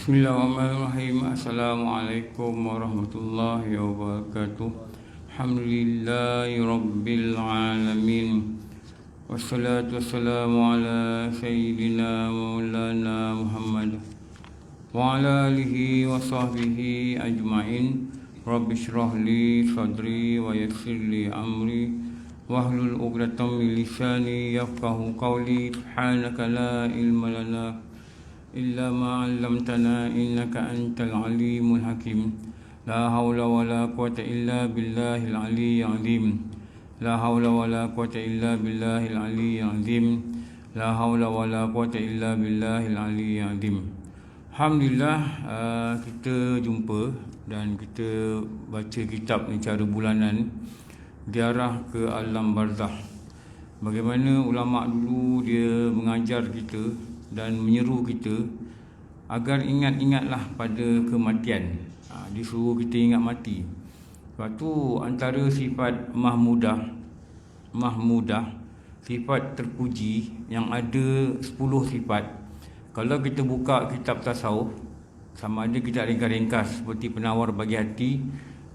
Bismillahirrahmanirrahim. Assalamualaikum warahmatullahi wabarakatuh. Alhamdulillahi rabbil alamin. Wassalatu wassalamu ala sayyidina maulana Muhammad wa ala alihi wa sahbihi ajma'in. Rabbi shrah li sadri wa yassir li amri wahlul 'uqdatam min lisani yafqahu qawli. Subhanaka la ilma lana illa ma 'allamtana innaka antal alimul hakim. La haula wala quwwata illa billahil aliyyil azim. La haula wala quwwata illa billahil aliyyil azim. La haula wala quwwata illa billahil aliyyil azim. Alhamdulillah, kita jumpa dan kita baca kitab ni cara bulanan, Diarah ke Alam Barzakh. Bagaimana ulama dulu dia mengajar kita dan menyeru kita agar ingat-ingatlah pada kematian. Disuruh kita ingat mati. Sebab tu antara sifat mahmudah, sifat terpuji yang ada 10 sifat. Kalau kita buka kitab tasawuf, sama ada kita ringkas seperti Penawar Bagi Hati,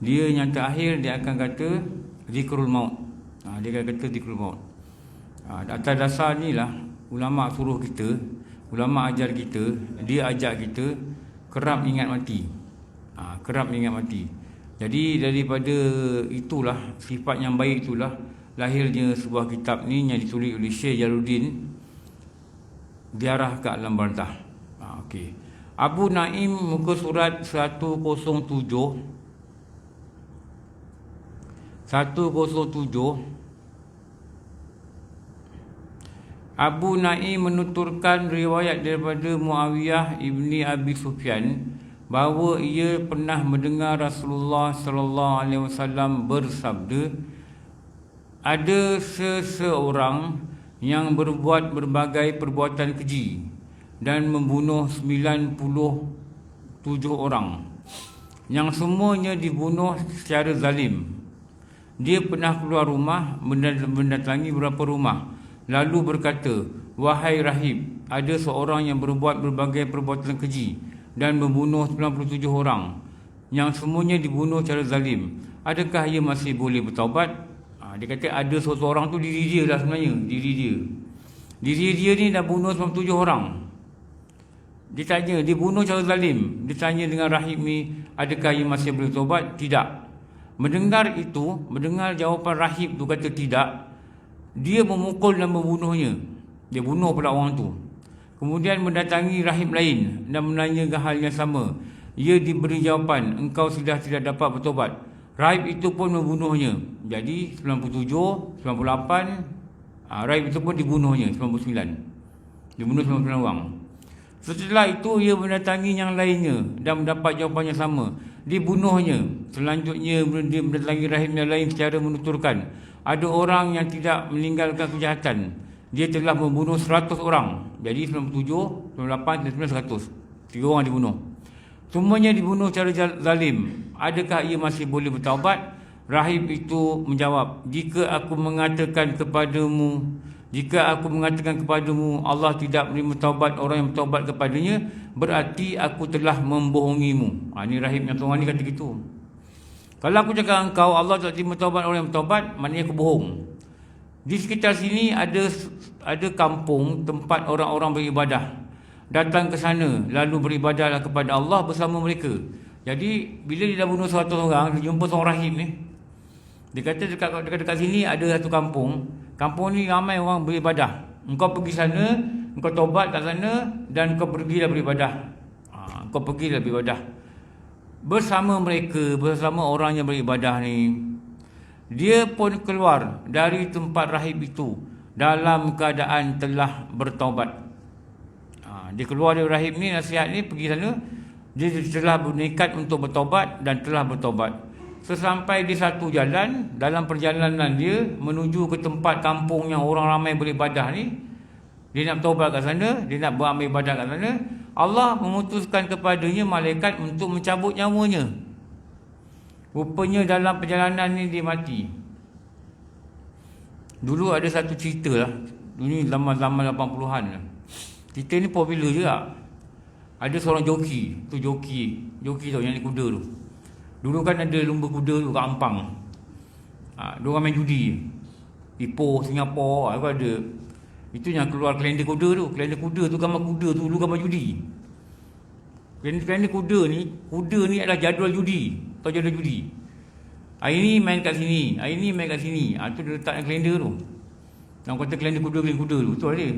dia yang terakhir dia akan kata zikrul maut. Dia akan kata zikrul maut. Atas dasar ni lah ulama suruh kita, ulama ajar kita, dia ajak kita kerap ingat mati. Kerap ingat mati. Jadi daripada itulah, sifat yang baik itulah lahirnya sebuah kitab ni yang ditulis oleh Syekh Jalaluddin, Diarah ke Alam Barzakh. Okey. Abu Naim muka surat 107. Abu Naim menuturkan riwayat daripada Muawiyah ibni Abi Sufyan bahawa ia pernah mendengar Rasulullah sallallahu alaihi wasallam bersabda, ada seseorang yang berbuat berbagai perbuatan keji dan membunuh 97 orang, yang semuanya dibunuh secara zalim. Dia pernah keluar rumah mendatangi beberapa rumah, lalu berkata, wahai rahib, ada seorang yang berbuat berbagai perbuatan keji dan membunuh 97 orang, yang semuanya dibunuh secara zalim. Adakah ia masih boleh bertaubat? Dia kata ada seseorang tu diri dia lah sebenarnya. Diri dia ni dah bunuh 97 orang. Dia tanya, dia bunuh secara zalim. Dia tanya dengan rahib ni, adakah ia masih boleh bertaubat? Tidak. Mendengar jawapan rahib tu kata tidak, dia memukul dan membunuhnya. Dia bunuh pula orang tu. Kemudian mendatangi rahib lain dan menanyakan hal yang sama. Ia diberi jawapan, engkau sudah tidak dapat bertobat. Rahib itu pun membunuhnya. Jadi 97, 98, rahib itu pun dibunuhnya, 99. Dibunuh 99 orang. Setelah itu ia mendatangi yang lainnya dan mendapat jawapan yang sama. Dibunuhnya. Selanjutnya dia mendatangi rahib yang lain secara menuturkan, ada orang yang tidak meninggalkan kejahatan. Dia telah membunuh 100 orang. Jadi 97, 98, 99, 100. 3 orang dibunuh. Semuanya dibunuh secara zalim. Adakah ia masih boleh bertaubat? Rahib itu menjawab, jika aku mengatakan kepadamu Allah tidak menerima taubat orang yang bertaubat kepadanya, berarti aku telah membohongimu. Ini rahib yang seorang ni kata gitu. Kalau aku cakap engkau Allah tak terima taubat orang yang bertaubat, maknanya aku bohong. Di sekitar sini ada kampung tempat orang-orang beribadah. Datang ke sana lalu beribadahlah kepada Allah bersama mereka. Jadi bila dia dah bunuh 100 orang, dia jumpa seorang rahib ni. Dia kata dekat sini ada satu kampung. Kampung ni ramai orang beribadah. Engkau pergi sana, engkau taubat kat sana dan engkau pergilah beribadah. Bersama mereka, bersama orang yang beribadah ni, dia pun keluar dari tempat rahib itu dalam keadaan telah bertaubat. Dia keluar dari rahib ni, nasihat ni, pergi sana. Dia telah berniat untuk bertaubat dan telah bertaubat. Sesampai di satu jalan, dalam perjalanan dia menuju ke tempat kampung yang orang ramai beribadah ni, dia nak bertaubat kat sana, dia nak beramal ibadah kat sana, Allah memutuskan kepadanya malaikat untuk mencabut nyawanya. Rupanya dalam perjalanan ni dia mati. Dulu ada satu cerita lah, ini zaman-zaman 80-an lah. Cerita ni popular juga. Ada seorang joki. Tu joki tau yang naik kuda tu. Dulu kan ada lumba kuda tu kat Ampang. Diorang main judi. Ipoh, Singapura aku ada. Itu yang keluar kalender kuda tu. Kalender kuda tu, gambar kuda tu dulu gambar judi. Kalender kuda ni adalah jadual judi. Tahu jadual judi? Hari ni main kat sini, hari ni main kat sini. Tu dia letak kalender tu. Yang kata kalender kuda tu. Tu ada.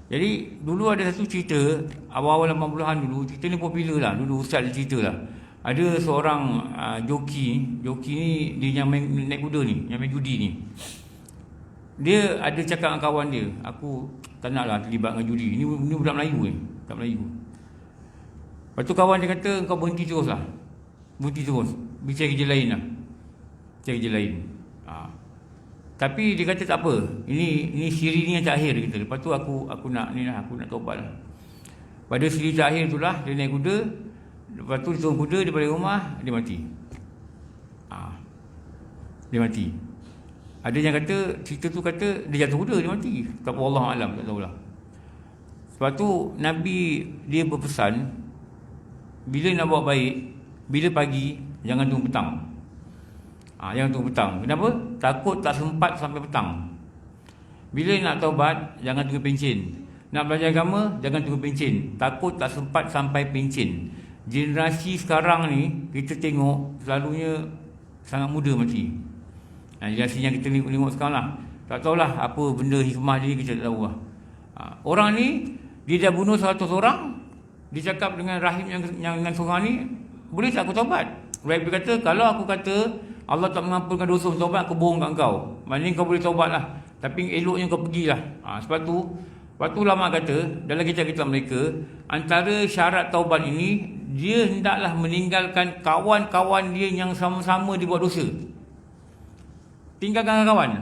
Jadi dulu ada satu cerita awal-awal 80-an dulu, cerita ni popular lah. Dulu ustaz dia cerita lah. Ada seorang joki ni dia yang main naik kuda ni, yang main judi ni. Dia ada cakap dengan kawan dia, aku tak nak lah terlibat dengan judi. Ni budak Melayu ni, budak Melayu. Lepas tu kawan dia kata, kau berhenti terus lah. Berhenti terus. Cari kerja lain lah. Cari kerja lain. Tapi dia kata tak apa. Ini siri ni yang terakhir dia kata. Lepas tu aku nak ni lah, aku nak taubat lah. Pada siri terakhir tu lah, dia naik kuda. Lepas tu dia turun kuda, dia balik rumah, dia mati. Dia mati. Ada yang kata, cerita tu kata dia jatuh kuda, dia mati. Tak apa, Wallahualam, tak tahulah. Sebab tu Nabi dia berpesan, bila nak buat baik, bila pagi, jangan tunggu petang. Jangan tunggu petang. Kenapa? Takut tak sempat sampai petang. Bila nak taubat, jangan tunggu pencen. Nak belajar agama, jangan tunggu pencen. Takut tak sempat sampai pencen. Generasi sekarang ni, kita tengok selalunya sangat muda mati. Generasi yang kita tengok sekarang lah. Tak tahulah apa benda hikmah dia, kita tak tahu lah. Orang ni, dia dah bunuh 100 orang. Dia cakap dengan rahim yang seorang ni, boleh tak aku taubat? Rahim dia kata, kalau aku kata Allah tak mengampunkan dosa taubat, aku bohong kat kau. Maknanya kau boleh taubat lah. Tapi eloknya kau pergilah. Sebab tu, waktu ulama kata, dalam kitab-kitab mereka, antara syarat taubat ini, dia hendaklah meninggalkan kawan-kawan dia yang sama-sama dia buat dosa. Tinggalkan kawan.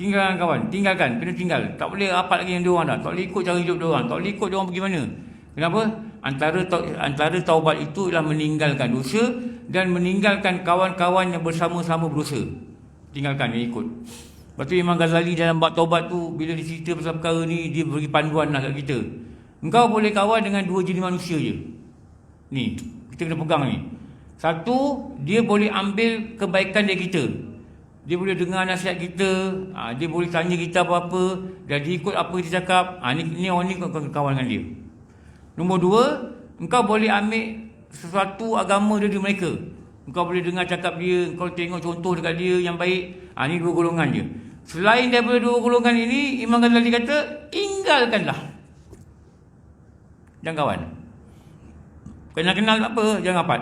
Tinggalkan, kena tinggal. Tak boleh rapat lagi dengan dia orang dah. Tak boleh ikut cara hidup dia orang. Tak boleh ikut dia orang pergi mana. Kenapa? Antara taubat itu ialah meninggalkan dosa dan meninggalkan kawan-kawan yang bersama-sama berdosa. Tinggalkan, dia ikut. Lepas tu Imam Ghazali dalam bab taubat tu, bila dia cerita pasal perkara ni, dia beri panduan lah kat kita. Engkau boleh kawan dengan 2 jenis manusia je. Ni, kita kena pegang ni. Satu, dia boleh ambil kebaikan dari kita. Dia boleh dengar nasihat kita, dia boleh tanya kita apa-apa, dan dia ikut apa dia cakap. Ni orang ni kau kawan dengan dia. Nombor 2, engkau boleh ambil sesuatu agama dari mereka. Engkau boleh dengar cakap dia, engkau tengok contoh dekat dia yang baik. Ni 2 golongan je. Selain daripada 2 golongan ini, Imam Ghazali kata, tinggalkanlah. Jangan kawan. Kenal tak apa, jangan rapat.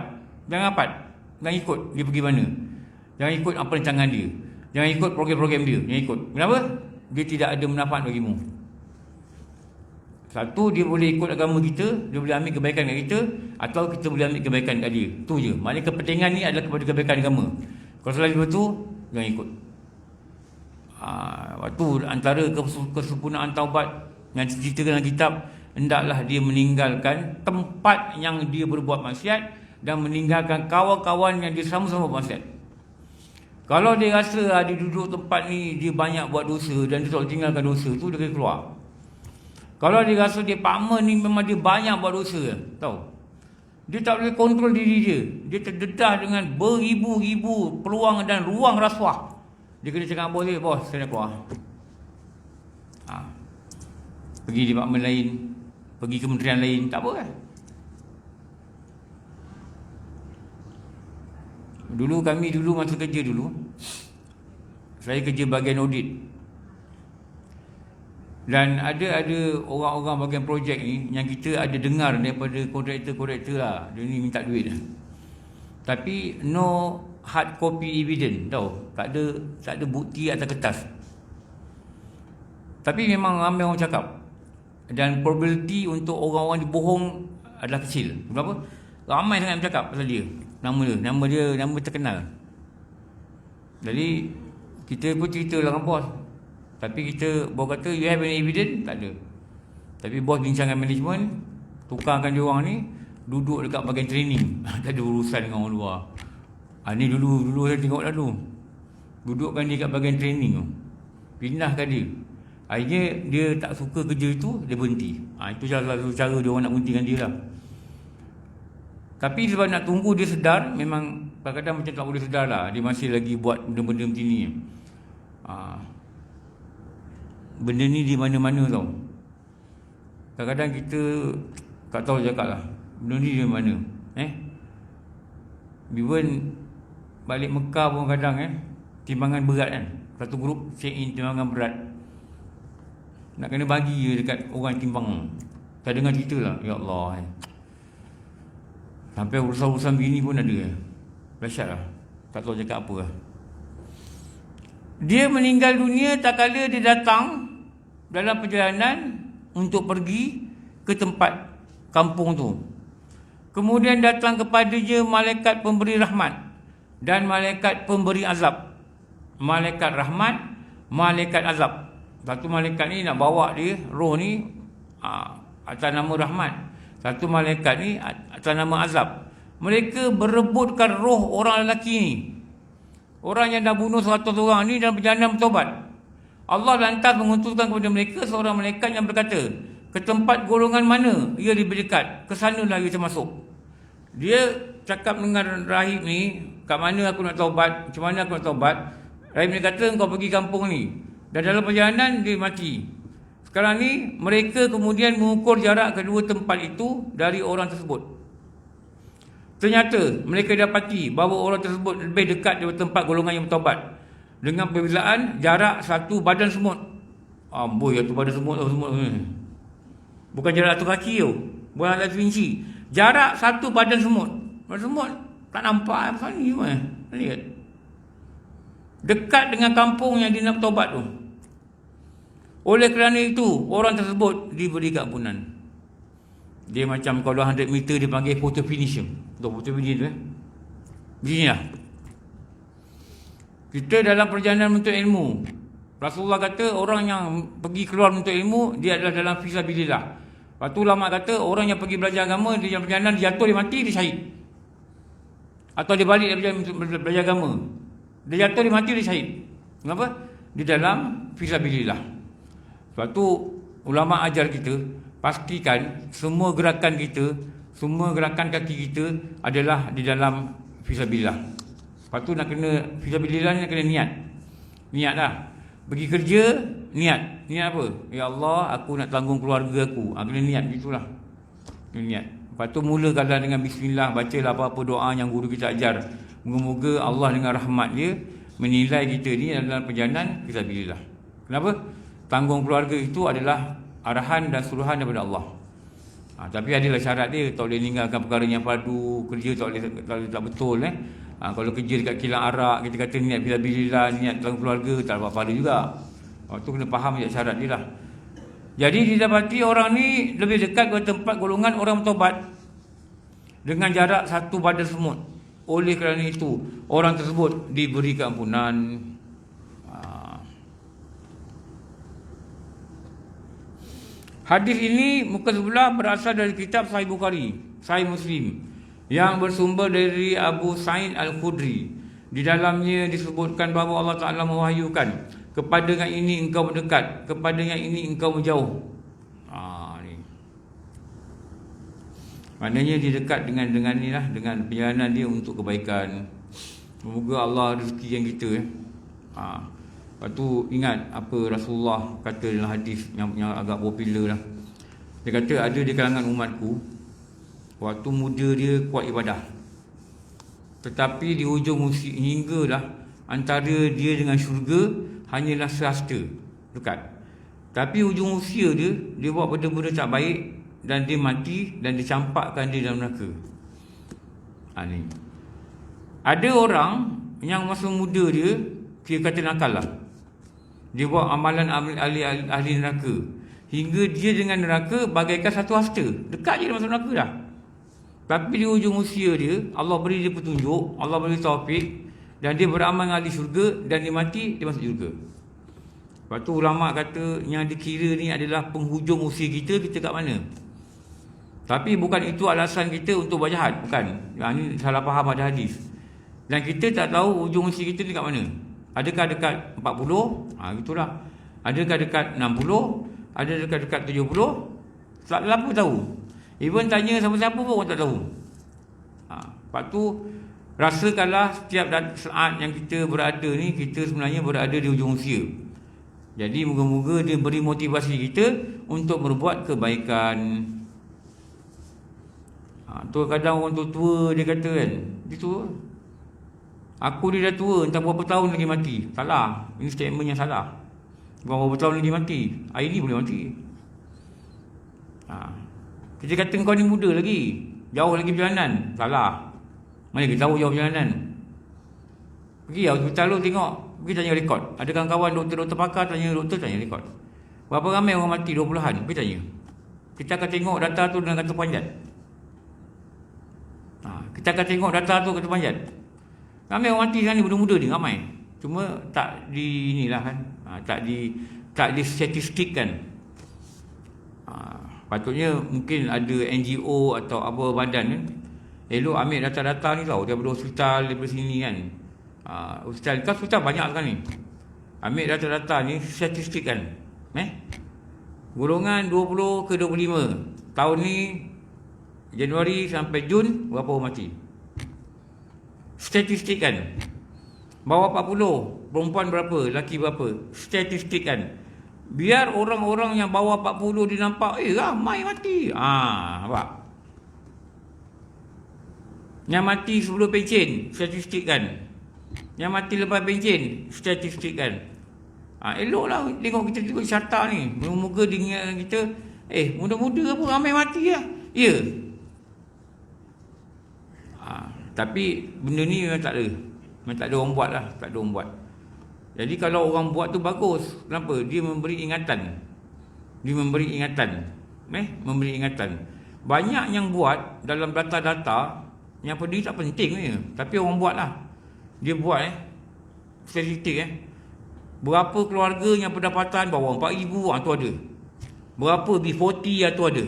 Jangan ikut dia pergi mana. Jangan ikut apa rancangan dia. Jangan ikut program-program dia. Jangan ikut. Kenapa? Dia tidak ada manfaat bagimu. Satu, dia boleh ikut agama kita, dia boleh ambil kebaikan kat kita, atau kita boleh ambil kebaikan kat dia. Itu je. Maknanya kepentingan ni adalah kepada kebaikan agama. Kalau selain itu, jangan ikut. Waktu antara kesempurnaan taubat yang diceritakan dalam kitab, hendaklah dia meninggalkan tempat yang dia berbuat maksiat dan meninggalkan kawan-kawan yang dia sama-sama buat maksiat. Kalau dia rasa dia duduk tempat ni, dia banyak buat dosa dan dia tak tinggalkan dosa, tu dia kena keluar. Kalau dia rasa dia partner ni memang dia banyak buat dosa, tahu, dia tak boleh kontrol diri dia. Dia terdedah dengan beribu-ribu peluang dan ruang rasuah. Dia kena cakap, boleh bos, saya nak keluar. Pergi departmen lain, pergi kementerian lain, tak apa kan. Dulu masa kerja dulu, saya kerja bahagian audit. Dan ada orang-orang bahagian projek ni yang kita ada dengar daripada kontraktor lah, dia ni minta duit lah. Tapi no hard copy evidence, tahu, tak ada bukti atas kertas. Tapi memang ramai orang cakap, dan probability untuk orang-orang dibohong adalah kecil. Kenapa? Ramai sangat yang cakap pasal dia. Nama terkenal. Jadi kita pun cerita lah dengan bos. Tapi bos kata, you have any evidence? Tak ada. Tapi bos bincang dengan management, tukarkan dia orang ni duduk dekat bahagian training. Tak ada urusan dengan orang luar. Ni dulu saya tengok lalu. Dudukkan dia kat bahagian training tu. Pindahkan dia. Akhirnya dia tak suka kerja itu, dia berhenti. Itu salah satu cara dia orang nak berhentikan dia lah. Tapi sebab nak tunggu dia sedar, memang kadang-kadang macam tak boleh sedar lah. Dia masih lagi buat benda-benda macam ni. Benda ni di mana-mana tau. Kadang-kadang kita tak tahu cakap lah, benda ni di mana. Even balik Mekah pun kadang timbangan berat kan. Satu grup check in timbangan berat, nak kena bagi je dekat orang timbang. Saya dengar cerita lah, ya Allah, sampai urusan-urusan begini pun ada. Dahsyat lah, tak tahu cakap apa lah. Dia meninggal dunia tak kala dia datang dalam perjalanan untuk pergi ke tempat kampung tu. Kemudian datang kepadanya malaikat pemberi rahmat dan malaikat pemberi azab. Malaikat rahmat, malaikat azab. Satu malaikat ni nak bawa dia, roh ni atas nama rahmat. Satu malaikat ni atas nama azab. Mereka berebutkan roh orang lelaki ni, orang yang dah bunuh 100 orang ni dalam perjalanan bertobat. Allah lantas mengutuskan kepada mereka seorang malaikat yang berkata, ke tempat golongan mana ia lebih dekat, ke sanalah ia termasuk. Dia cakap dengan rahib ni, kat mana aku nak taubat, macam mana aku nak taubat. Rahib ni kata, kau pergi kampung ni. Dan dalam perjalanan dia mati. Sekarang ni mereka kemudian mengukur jarak kedua tempat itu dari orang tersebut. Ternyata mereka dapati bahawa orang tersebut lebih dekat dari tempat golongan yang bertaubat, dengan perbezaan jarak satu badan semut. Amboi, satu badan semut, bukan jarak satu kaki tu, bukan satu inci. Jarak satu badan semut. Badan semut tak nampak apa ni semua. Lihat. Dekat dengan kampung yang dia nak bertaubat tu. Oleh kerana itu, orang tersebut diberi keampunan. Dia macam kalau 100 meter dia panggil photo finish. Untuk photo finish tu beginilah. Kita dalam perjalanan menuntut ilmu, Rasulullah kata orang yang pergi keluar menuntut ilmu, dia adalah dalam fisabilillah. Lepas tu ulama kata orang yang pergi belajar agama, dia dalam perjalanan dia jatuh, dia mati, dia syahid. Atau dia balik dari belajar agama, dia jatuh, dia mati, dia syahid. Kenapa? Di dalam fisabilillah. Sebab tu ulama ajar kita, pastikan semua gerakan kita, semua gerakan kaki kita adalah di dalam fisabilillah. Lepas tu nak kena fisabilillah ni, nak kena niat. Niat lah. Pergi kerja, niat. Niat apa? Ya Allah, aku nak tanggung keluarga aku. Kena niat, gitulah. Kena niat. Lepas tu mulakanlah dengan bismillah, bacalah apa-apa doa yang guru kita ajar. Moga-moga Allah dengan rahmat dia menilai kita ni dalam perjalanan fisabilillah. Kenapa? Tanggung keluarga itu adalah arahan dan suruhan daripada Allah. Tapi adalah syarat dia, tak boleh meninggalkan perkara yang fardu, kerja tak boleh tak betul. Kalau kerja dekat kilang arak, kita kata niat fisabilillah, niat tanggung keluarga, tak apa-apa juga. Waktu kena faham syarat dia lah. Jadi didapati orang ni lebih dekat ke tempat golongan orang bertaubat dengan jarak satu badan semut. Oleh kerana itu, orang tersebut diberi keampunan. Hadis ini muka sebelah berasal dari kitab Sahih Bukhari, Sahih Muslim, yang bersumber dari Abu Sa'id Al-Khudri. Di dalamnya disebutkan bahawa Allah Ta'ala mewahyukan, kepada yang ini engkau mendekat, kepada yang ini engkau menjauh. Ni. Maknanya dia dekat dengan ni lah, dengan perjalanan dia untuk kebaikan. Semoga Allah rezeki yang kita. Lepas tu ingat apa Rasulullah kata dalam hadis yang agak popular lah. Dia kata ada di kalangan umatku, waktu muda dia kuat ibadah, tetapi di hujung usia hinggalah antara dia dengan syurga hanyalah sehasta dekat. Tapi hujung usia dia buat benda-benda tak baik dan dia mati dan dicampakkan dia dalam neraka. Ni. Ada orang yang masa muda dia kata nakal lah. Dia buat amalan ahli neraka, hingga dia dengan neraka bagaikan satu hasta. Dekat je dia masuk neraka dah. Tapi di hujung usia dia, Allah beri dia petunjuk, Allah beri taufik, dan dia beramal dengan ahli syurga, dan dia mati, dia masuk syurga. Lepas tu ulama kata yang dikira ni adalah penghujung usia kita kat mana. Tapi bukan itu alasan kita untuk buat jahat, bukan. Ini salah faham ada hadis. Dan kita tak tahu hujung usia kita ni kat mana. Adakah dekat 40? Gitulah. Adakah dekat 60, ada dekat 70, tak apa tahu. Even tanya siapa-siapa pun orang tak tahu. Lepas tu rasakanlah setiap saat yang kita berada ni, kita sebenarnya berada di ujung usia. Jadi moga-moga dia beri motivasi kita untuk berbuat kebaikan. Tu kadang orang tua dia kata kan, dia tua, aku ni dah tua, entah berapa tahun lagi mati. Salah, ini statement yang salah. Berapa tahun lagi mati, hari ni boleh mati. Kita kata kau ni muda lagi, jauh lagi perjalanan. Salah. Mana kita tahu jauh perjalanan? Pergi hospital tu tengok, pergi tanya rekod. Ada kawan-kawan doktor-doktor pakar, tanya doktor, tanya rekod. Berapa ramai orang mati 20-an? Pergi tanya. Kita akan tengok data tu dengan kata panjat. Kita akan tengok data tu kata panjat. Ramai orang mati sekarang ni, muda-muda ni ramai. Cuma tak di inilah kan. Tak di statistikkan. Patutnya mungkin ada NGO atau apa badan kan, elok ambil data-data ni tau, daripada hospital, daripada sini kan. Hospital banyak sekarang ni. Ambil data-data ni, statistikkan. Golongan 20 ke 25 tahun ni, Januari sampai Jun, berapa orang mati? Statistikkan. Bawah 40, perempuan berapa, lelaki berapa? Statistikkan. Biar orang-orang yang bawah 40 dia nampak, ramai mati. Nampak? Yang mati sebelum pencen, statistikkan. Yang mati lepas pencen, statistikkan. Eloklah tengok kita tengok syata ni. Moga-moga dia kita, muda-muda apa ramai mati lah. Ya. Tapi benda ni memang tak ada. Memang tak ada orang buat lah. Tak ada orang buat. Jadi kalau orang buat tu bagus. Kenapa? Dia memberi ingatan. Memberi ingatan. Banyak yang buat dalam data-data yang pada dia tak penting ni. Tapi orang buat lah. Dia buat statistik berapa keluarga yang pendapatan bawah 4,000 tu ada. Berapa B40 tu ada.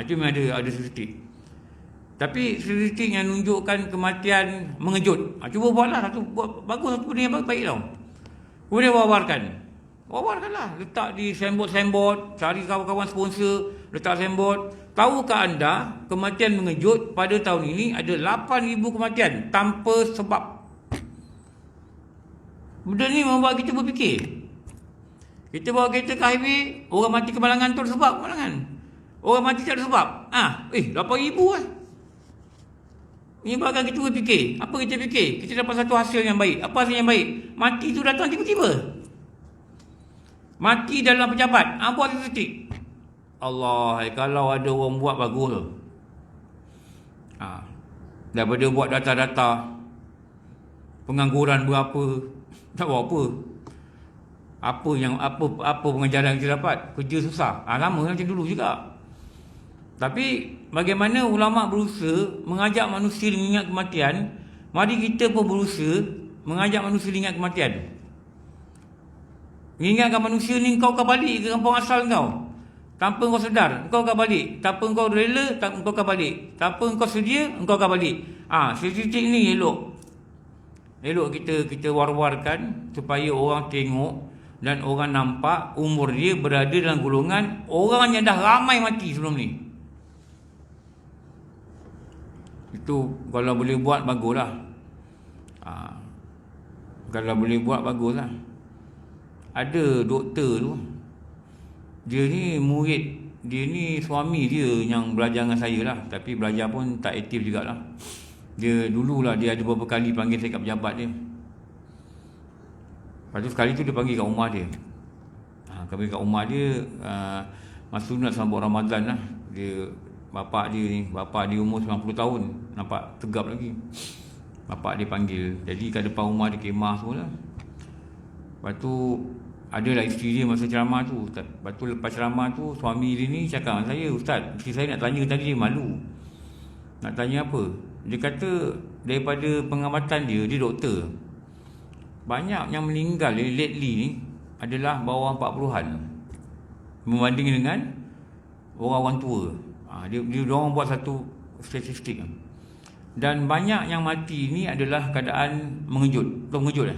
Itu memang ada statistik. Tapi statistik yang menunjukkan kematian mengejut. Cuba buatlah satu, buat bagus, satu benda yang baik tau. Kemudian wawarkanlah. Letak di signboard, cari kawan-kawan sponsor, letak signboard. Tahukah anda kematian mengejut pada tahun ini ada 8,000 kematian tanpa sebab. Benda ni membuat kita berfikir. Kita bawa kereta ke highway, orang mati kemalangan tu ada sebab kemalangan. Orang mati tak ada sebab. 8,000 menyebabkan kita berfikir. Apa kita fikir? Kita dapat satu hasil yang baik. Apa hasil yang baik? Mati tu datang tiba-tiba. Mati dalam pejabat. Buat statistik. Allah, kalau ada orang buat bagus. Daripada buat data-data pengangguran berapa, tak buat apa. Apa pengajaran kita dapat? Kerja susah. Lama macam dulu juga. Tapi bagaimana ulama berusaha mengajak manusia mengingat kematian, mari kita pun berusaha mengajak manusia ingat kematian. Mengingatkan manusia ni, kau akan balik ke kampung asal kau. Tanpa kau sedar, kau akan balik. Tanpa kau rela, kau akan balik. Tanpa kau sedia, kau akan balik. Statistik ni elok kita war-warkan supaya orang tengok dan orang nampak umur dia berada dalam golongan orang yang dah ramai mati sebelum ni. Itu kalau boleh buat baguslah. Kalau boleh buat baguslah. Ada doktor tu, dia ni murid, dia ni suami dia yang belajar dengan saya lah. Tapi belajar pun tak aktif jugalah. Dia dululah dia ada beberapa kali panggil saya kat pejabat dia. Lepas tu sekali tu dia panggil kat rumah dia. Kami kat rumah dia, masa tu nak sambut Ramadan lah. Bapa dia umur 90 tahun, nampak tegap lagi. Bapa dia panggil. Jadi kat depan rumah dia kemah semua lah. Lepas tu adalah isteri dia masa ceramah tu. Lepas tu lepas ceramah tu, suami dia ni cakap dengan saya, "Ustaz, isteri saya nak tanya tadi, dia malu. Nak tanya apa?" Dia kata daripada pengamatan dia doktor, banyak yang meninggal lately ni adalah bawah 40-an membanding dengan orang-orang tua. Dia orang buat satu statistik. Dan banyak yang mati ni adalah keadaan mengejut. Tak mengejut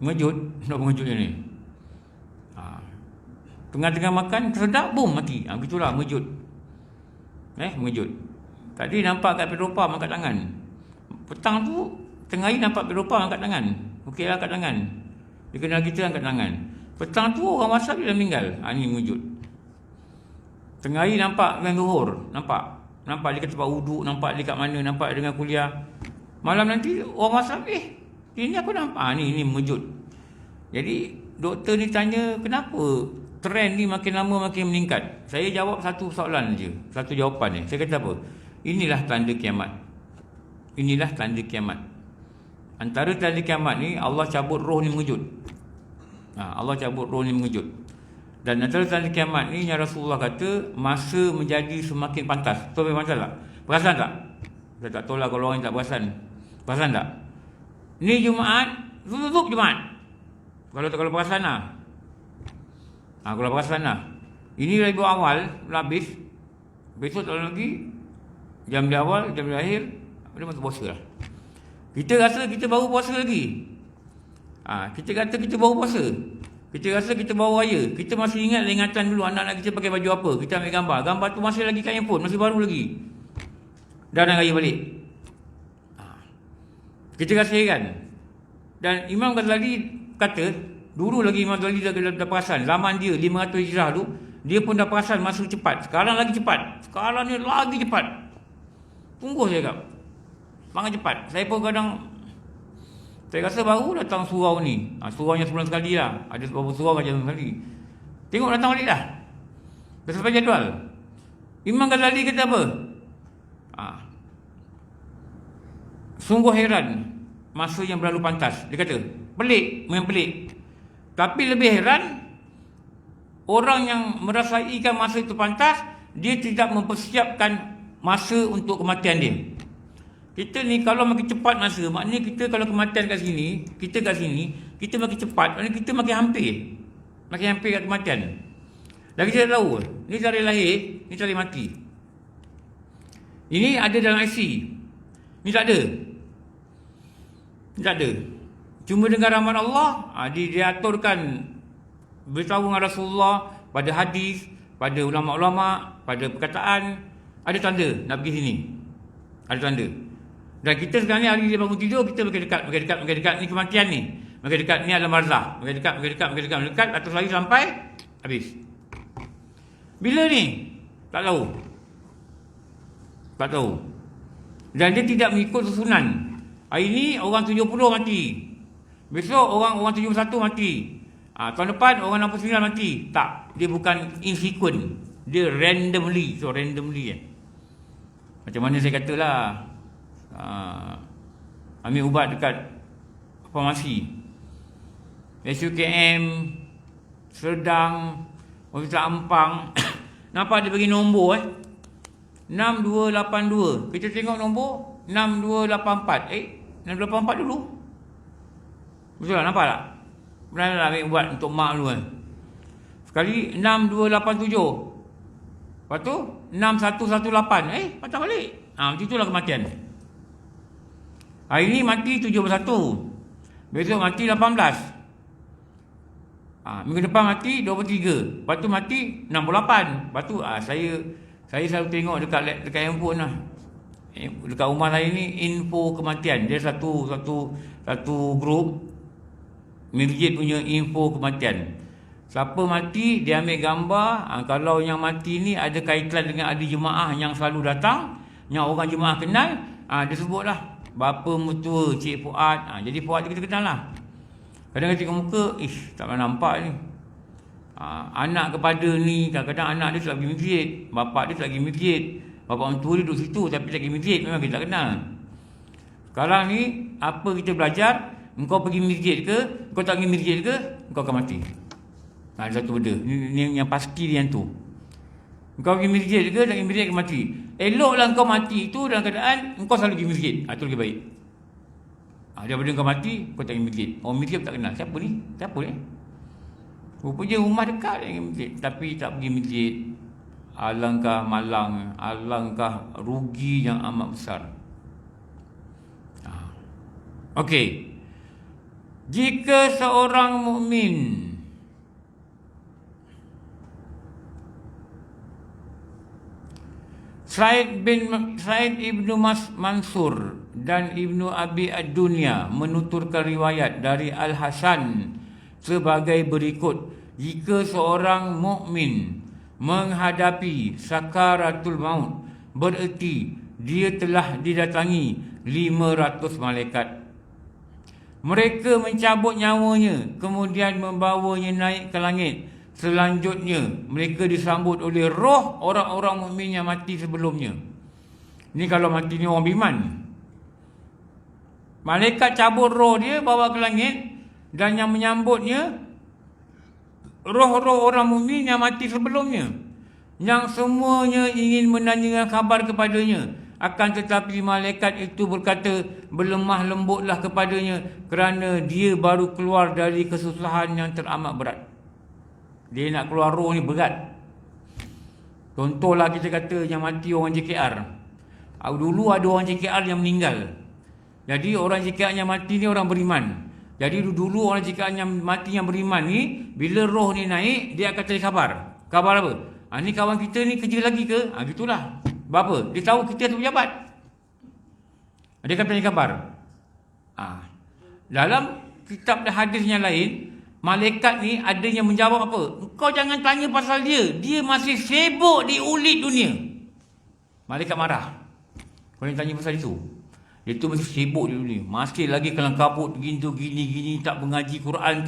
Mengejut? Tak mengejut ni. Tengah-tengah makan, tersedak, boom, mati. Begitulah, mengejut. Mengejut. Tadi nampak kat Petropa angkat tangan. Petang tu, tengah hari nampak Petropa angkat tangan. Okey lah angkat tangan. Dia kenal kita angkat tangan. Petang tu orang WhatsApp dia dah meninggal. Ni mengejut. Tengah hari nampak dengan Zuhur. Nampak dia kat tempat wuduk, nampak dia kat mana, nampak dengan kuliah. Malam nanti orang WhatsApp, ini aku nampak. Ni mengejut. Jadi doktor ni tanya, kenapa trend ni makin lama makin meningkat? Saya jawab satu soalan je, satu jawapan ni. Saya kata apa? Inilah tanda kiamat. Inilah tanda kiamat. Antara tanda kiamat ni, Allah cabut roh ni mengejut. Allah cabut roh ni mengejut. Dan antara tanda kiamat ni yang Rasulullah kata, masa menjadi semakin pantas. Tahu memang pantas tak? Perasan tak? Saya tak tahu lah kalau orang tak perasan. Perasan tak? Ni Jumaat, tutup Jumaat. Kalau perasan lah. Kalau perasan lah. Ini ribu awal, habis. Besok tak lagi. Jam dia awal, jam dia akhir. Dia masuk puasa lah. Kita rasa kita baru puasa lagi. Kita kata kita baru puasa. Kita rasa kita baru raya. Kita masih ingat ingatan dulu anak-anak kita pakai baju apa. Kita ambil gambar. Gambar tu masih lagi kat handphone. Masih baru lagi. Dah nak raya balik. Kita rasa heran. Dan Imam Ghazali kata, dulu lagi Imam Ghazali dah perasan. Zaman dia 500 Hijrah tu, dia pun dah perasan masa cepat. Sekarang lagi cepat. Sekarang ni lagi cepat. Tunggu saya cakap. Sangat cepat. Saya pun kadang, saya rasa baru datang surau ni. Surau yang sebulan sekali lah. Ada beberapa surau macam sekali. Tengok datang balik dah. Dah sampai jadual. Imam Ghazali kata apa? Sungguh heran masa yang berlalu pantas. Dia kata, pelik, memang pelik. Tapi lebih heran, orang yang merasaikan masa itu pantas, dia tidak mempersiapkan masa untuk kematian dia. Kita ni kalau makin cepat masa, maknanya kita kalau kematian kat sini, kita kat sini, kita makin cepat, maknanya kita makin hampir. Makin hampir kat kematian. Lagi saya tahu, ni tarikh lahir, ni tarikh mati. Ini ada dalam IC. Ni tak ada. Ni tak ada. Cuma dengan rahmat Allah, diaturkan beritahu dengan Rasulullah, pada hadis, pada ulama-ulama, pada perkataan, ada tanda nak pergi sini. Ada tanda. Dan kita sekarang ni hari dia bangun tidur, kita makin dekat ni kematian ni. Makin dekat ni alam barzah. Makin dekat, atas lagi sampai habis. Bila ni? Tak tahu. Tak tahu. Dan dia tidak mengikut susunan. Hari ni orang 70 mati. Besok orang 71 mati. Tahun depan orang 69 mati. Tak, dia bukan in sequence. Dia randomly. So randomly macam mana saya katalah, ambil ubat dekat farmasi, SUKM, Serdang, Hospital Ampang. Nampak dia bagi nombor 6282. Kita tengok nombor 6284. 6284 dulu. Betul tak? Nampak tak? Pernah lah ambil ubat untuk mak dulu sekali 6287. Lepas tu 6118. Patah balik. Macam itulah kematian. Hari ni mati 71. Besok mati 18. Minggu depan mati 23. Lepas tu mati 68. Lepas tu saya selalu tengok dekat handphone lah. Dekat rumah saya ni info kematian. Dia satu grup Mirjit punya info kematian. Siapa mati dia ambil gambar. Kalau yang mati ni ada kaitan dengan ahli jemaah yang selalu datang, yang orang jemaah kenal, dia sebutlah bapa mertua Cik Fuad. Jadi Fuad kita kenal lah. Kadang-kadang tengok muka, tak pernah nampak ni. Anak kepada ni, kadang-kadang anak dia tak pergi masjid, bapak dia tak pergi masjid, bapak mentua dia duduk situ tapi tak pergi masjid, memang kita tak kenal. Sekarang ni apa kita belajar? Engkau pergi masjid ke, engkau tak pergi masjid ke, engkau akan mati. Ada satu benda ni yang pasti dia yang tu. Engkau pergi masjid ke, tak pergi masjid akan mati. Eloklah engkau mati itu dalam keadaan engkau selalu pergi masjid. Itu lebih baik. Daripada engkau mati, kau tak pergi masjid. Orang masjid tak kenal. Siapa ni? Siapa ni? Rupanya rumah dekat dengan masjid, tapi tak pergi masjid. Alangkah malang, alangkah rugi yang amat besar. Okey. Jika seorang mukmin Said Ibnu Mansur dan Ibnu Abi Ad-Dunya menuturkan riwayat dari Al-Hasan sebagai berikut: jika seorang mukmin menghadapi sakaratul maut, bererti dia telah didatangi 500 malaikat. Mereka mencabut nyawanya, kemudian membawanya naik ke langit. Selanjutnya, mereka disambut oleh roh orang-orang mukmin yang mati sebelumnya. Ni kalau mati ni orang beriman. Malaikat cabut roh dia, bawa ke langit, dan yang menyambutnya roh-roh orang mukmin yang mati sebelumnya, yang semuanya ingin menanyakan kabar kepadanya. Akan tetapi malaikat itu berkata, berlemah lembutlah kepadanya, kerana dia baru keluar dari kesusahan yang teramat berat. Dia nak keluar roh ni berat. Contohlah kita kata yang mati orang JKR. Dulu ada orang JKR yang meninggal. Jadi orang JKR yang mati ni orang beriman. Jadi dulu orang JKR yang mati yang beriman ni, bila roh ni naik, dia akan cari kabar. Kabar apa? Ni kawan kita ni kerja lagi ke? Gitulah. Berapa? Dia tahu kita tu pejabat. Dia akan tanya kabar. Dalam kitab dan hadis yang lain, malaikat ni ada yang menjawab apa? Kau jangan tanya pasal dia. Dia masih sibuk diulit dunia. Malaikat marah. Kau yang tanya pasal itu. Dia tu masih sibuk di dunia. Masih lagi kelang kabut gini, tak mengaji Quran,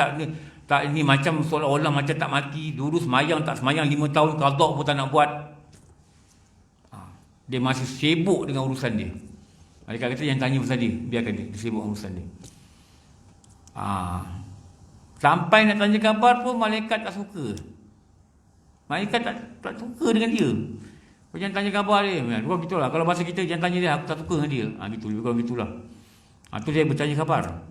tak ini macam seolah-olah macam tak mati. Dulu semayang tak semayang 5 tahun, qada pun tak nak buat. Dia masih sibuk dengan urusan dia. Malaikat kata yang tanya pasal dia, biarkan dia sibuk dengan urusan dia. Sampai nak tanya khabar pun malaikat tak suka. Malaikat tak suka dengan dia. Kau jangan tanya khabar dia. Bukan gitulah. Kalau bahasa kita jangan tanya dia, aku tak suka dengan dia. Gitu, bukan gitulah. Tu dia bertanya khabar.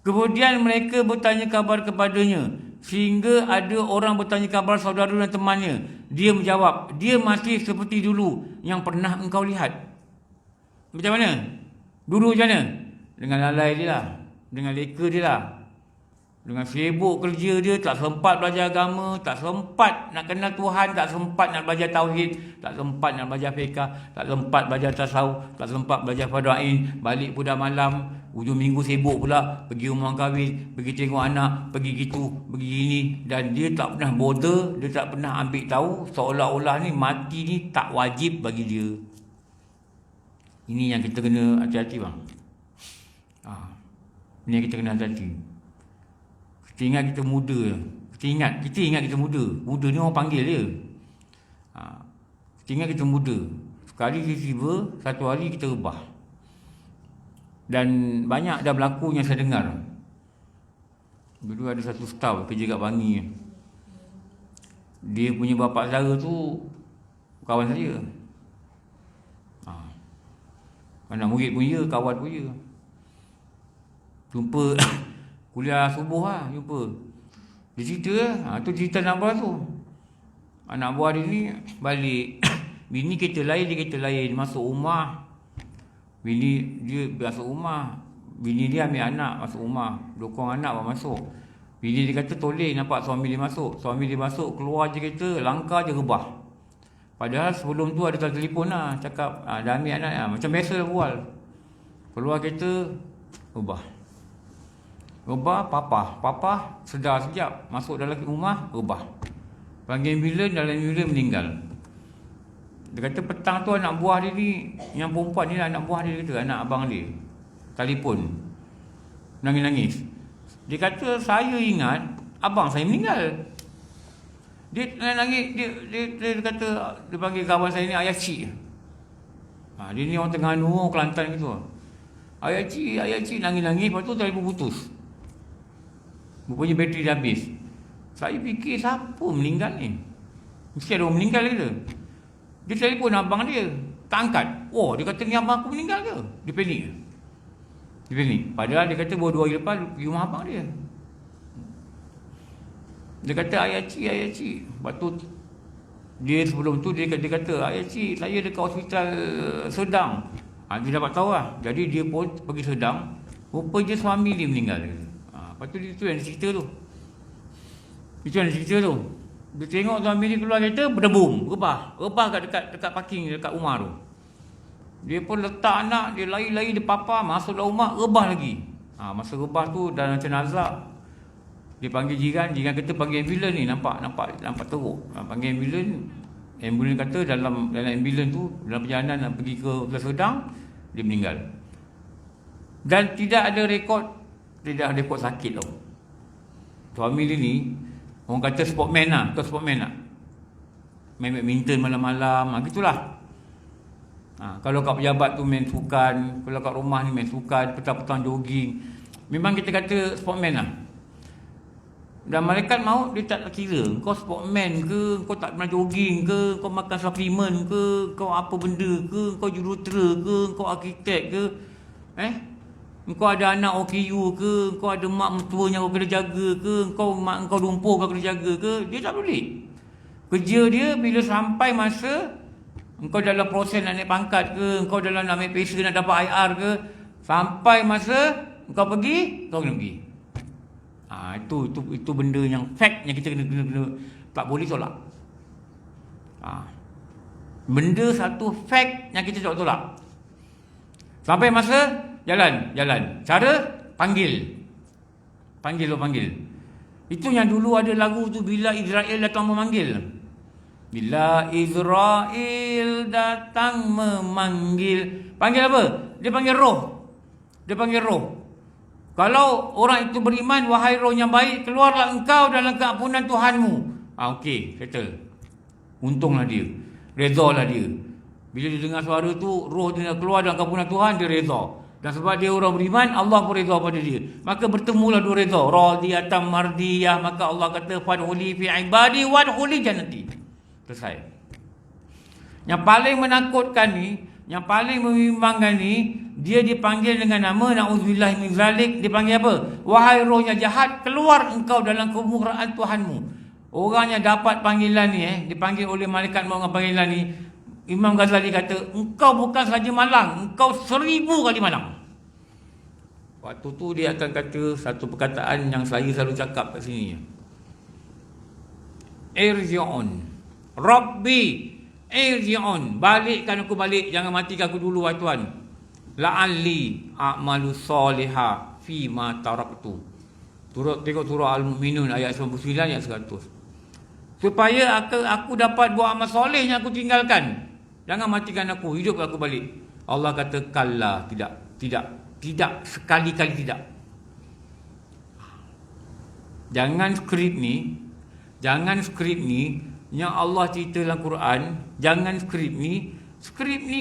Kemudian mereka bertanya khabar kepadanya, sehingga ada orang bertanya khabar saudara dan temannya. Dia menjawab, dia masih seperti dulu yang pernah engkau lihat. Macam mana? Dulu macam mana? Dengan lalai dia lah, dengan leka dia lah, dengan sibuk kerja dia, tak sempat belajar agama, tak sempat nak kenal Tuhan, tak sempat nak belajar tauhid, tak sempat nak belajar fiqh, tak sempat belajar tasawuf, tak sempat belajar fardhain. Balik pun dah malam, hujung minggu sibuk pula, pergi rumah kahwin, pergi tengok anak, pergi gitu, pergi gini. Dan dia tak pernah bother, dia tak pernah ambil tahu, seolah-olah ni mati ni tak wajib bagi dia. Ini yang kita kena hati-hati bang. Ini yang kita kena hati-hati. Kita ingat kita muda. Kita ingat kita muda. Muda ni orang panggil dia. Kita ingat kita muda. Sekali tiba-tiba, satu hari kita rebah. Dan banyak dah berlaku yang saya dengar. Dulu ada satu staf kerja kat Bangi. Dia punya bapa saudara tu kawan saya. Anak murid pun ya, kawan pun ya. Jumpa kuliah subuh lah, jumpa. Dia cerita tu cerita anak buah tu. Anak buah dia ni balik. Bini kereta lain, dia kereta lain. Masuk rumah. Bini dia masuk rumah. Bini dia ambil anak masuk rumah. Dokong anak bawa masuk. Bini dia kata toleh nampak suami dia masuk. Suami dia masuk, keluar je kereta, langkah je rebah. Padahal sebelum tu ada telefon lah, cakap dah ambil anak lah. Macam biasa lah bual. Keluar kereta, rebah. Rebah, papa sedar sekejap. Masuk dalam rumah, rebah. Panggil ambulans, dalam ambulans meninggal. Dia kata petang tu anak buah dia ni, yang perempuan ni lah anak buah dia, kata anak abang dia, telefon, nangis-nangis. Dia kata saya ingat abang saya meninggal. Dia nangis, dia kata, dia panggil kawan saya ni ayah cik. Dia ni orang Terengganu, orang Kelantan gitu. Ayah cik, nangis-nangis, lepas tu telefon putus. Rupanya bateri dah habis. Saya fikir siapa meninggal ni? Mesti ada orang meninggal ke? Dia telefon abang dia, tak angkat. Oh, dia kata ni abang aku meninggal ke? Dia panik. Padahal dia kata baru 2 hari lepas pergi rumah abang dia. Dia kata ayah cik. Lepas tu dia sebelum tu dia kata ayah cik, saya dekat hospital Sedang. Dia dapat tahu lah. Jadi dia pun pergi Sedang. Rupanya suami dia meninggal. Lepas tu itu yang dia cerita tu. Dia tengok suami ni keluar kereta, berdebum, rebah dekat parking dekat rumah tu. Dia pun letak anak, dia lari-lari, dia papa, masuk dalam rumah, rebah lagi. Masa rebah tu dah macam nazak. Dia panggil jiran kata panggil ambulans ni, nampak teruk. Panggil ambulans kata dalam ambulans tu, dalam perjalanan nak pergi ke Pulau Sedang, dia meninggal. Dan tidak ada rekod sakit tau. Suami dia ni, orang kata sportman lah, main badminton malam-malam, gitulah. Kalau kat pejabat tu main sukan, kalau kat rumah ni main sukan, petang-petang jogging. Memang kita kata sportman lah. Dan malaikat maut dia tak kira kau sportman ke, kau tak pernah jogging ke, kau makan suplemen ke, kau apa benda ke, kau jurutera ke, kau arkitek ke, kau ada anak OKU ke, kau ada mak mertuanya kau kena jaga ke, kau mak kau lumpuh kau kena jaga ke. Dia tak boleh. Kerja dia bila sampai masa engkau dalam proses nak naik pangkat ke, engkau dalam nak ambil pesa nak dapat IR ke, sampai masa engkau pergi, kau kena pergi. Itu benda yang fact yang kita kena tak boleh tolak. Benda satu fact yang kita tak tolak. Sampai masa jalan. Cara panggil. Itu yang dulu ada lagu tu, bila Israel datang memanggil. Bila Israel datang memanggil. Panggil apa? Dia panggil roh. Kalau orang itu beriman, wahai roh yang baik, keluarlah engkau dalam keampunan Tuhanmu. Okey, settle. Untunglah dia. Rezalah dia. Bila dia dengar suara tu, roh dia nak keluar dalam keampunan Tuhan, dia reza. Dan sebab dia orang beriman, Allah pun reza pada dia. Maka bertemulah dua reza. Radiyatan mardiyah. Maka Allah kata, fadkhuli fi ibadi wadkhuli jannati. Selesai. Yang paling menakutkan ni, yang paling membimbangkan ni, dia dipanggil dengan nama na'udzubillah min zalik. Dipanggil apa? Wahai roh yang jahat, keluar engkau dalam kemurkaan Tuhanmu. Orang yang dapat panggilan ni, dipanggil oleh malaikat maut dengan panggilan ni, Imam Ghazali kata, engkau bukan sahaja malang, engkau 1000 kali malang. Waktu tu dia akan kata satu perkataan yang saya selalu cakap kat sini. Irji'un Rabbi irji'un, balikkan aku balik, jangan matikan aku dulu wahai Tuhan. La'alli a'malu salihah fima taraktu. Tengok surah Al-Mu'minun ayat 99 ayat 100. Supaya aku dapat buat amal soleh yang aku tinggalkan. Jangan matikan aku, hidup aku balik. Allah kata kalla, tidak, sekali-kali tidak. Jangan skrip ni yang Allah cerita dalam Quran, jangan skrip ni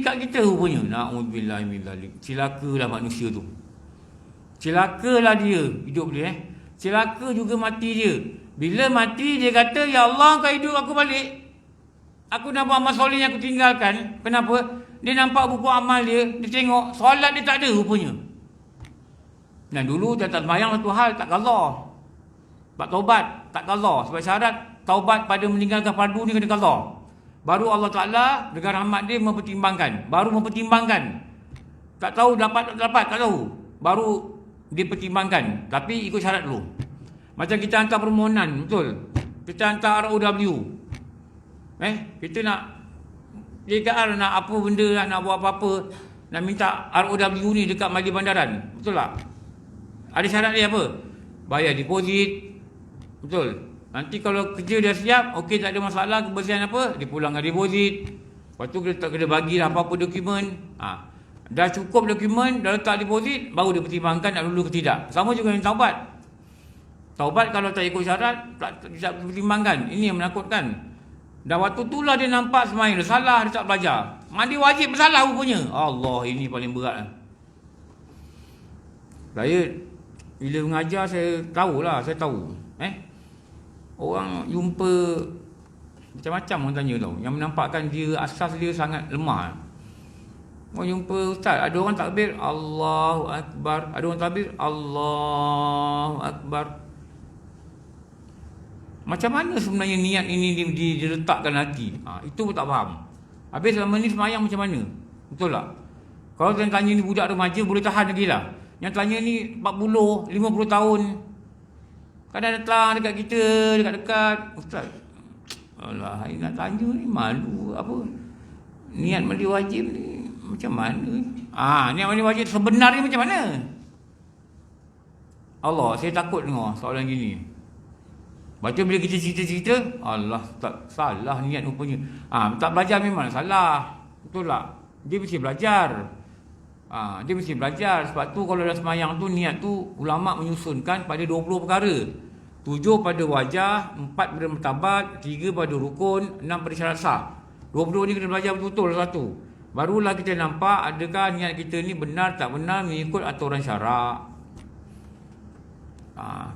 kat kita rupanya. Na'udzubillah min zalik. Celakalah manusia tu. Celakalah dia hidup dia. Celaka juga mati dia. Bila mati dia kata, ya Allah kau hidup aku balik. Aku nak buat amal soleh yang aku tinggalkan. Kenapa? Dia nampak buku amal dia tengok solat dia tak ada rupanya. Dan dulu dia tak sembahyang satu hal, tak qada. Buat taubat, tak qada. Sebab syarat taubat pada meninggalkan fardu ni kena qada. Baru Allah Ta'ala dengan rahmat dia mempertimbangkan. Tak tahu dapat tak dapat, tak tahu. Baru dia pertimbangkan. Tapi ikut syarat dulu. Macam kita hantar permohonan, betul. Kita hantar ROW. Kita nak JKR nak apa benda, nak buat apa-apa, nak minta ROW ni dekat Majlis Bandaran. Betul tak? Ada syarat dia apa? Bayar deposit. Betul. Nanti kalau kerja dah siap, okey tak ada masalah, kebersihan apa, dipulangkan deposit. Lepas tu kita tak kena bagilah apa-apa dokumen. Dah cukup dokumen, dah letak deposit, baru dia pertimbangkan nak lulu ke tidak. Sama juga dengan taubat. Taubat kalau tak ikut syarat, tak pertimbangkan. Ini yang menakutkan. Dan waktu itulah dia nampak sembahyang dia salah, dia tak belajar. Mandi wajib bersalah rupanya. Allah, ini paling berat. Saya bila mengajar saya tahu. Orang jumpa macam-macam orang tanya tau. Yang menampakkan dia asas dia sangat lemah. Orang jumpa ustaz, ada orang takbir Allahu Akbar, ada orang takbir Allahu Akbar. Macam mana sebenarnya niat ini diletakkan hati? Itu pun tak faham. Habis selama ni semayang macam mana? Betul tak? Kalau yang tanya ni budak remaja boleh tahan lagi lah. Yang tanya ni 40, 50 tahun. Kadang datang dekat kita, dekat-dekat. Ustaz, Alah, nak tanya ni malu apa. Niat mandi wajib ni macam mana? Niat mandi wajib sebenarnya macam mana? Allah, saya takut dengar soalan gini. Lepas tu bila kita cerita-cerita, Allah, tak salah niat rupanya. Tak belajar memang salah. Betul tak? Dia mesti belajar. Dia mesti belajar. Sebab tu kalau dah semayang tu, niat tu ulama' menyusunkan pada 20 perkara. 7 pada wajah, 4 pada martabat, 3 pada rukun, 6 pada syarat sah. 20 ni kena belajar betul-betul satu. Barulah kita nampak adakah niat kita ni benar tak benar mengikut aturan syarak.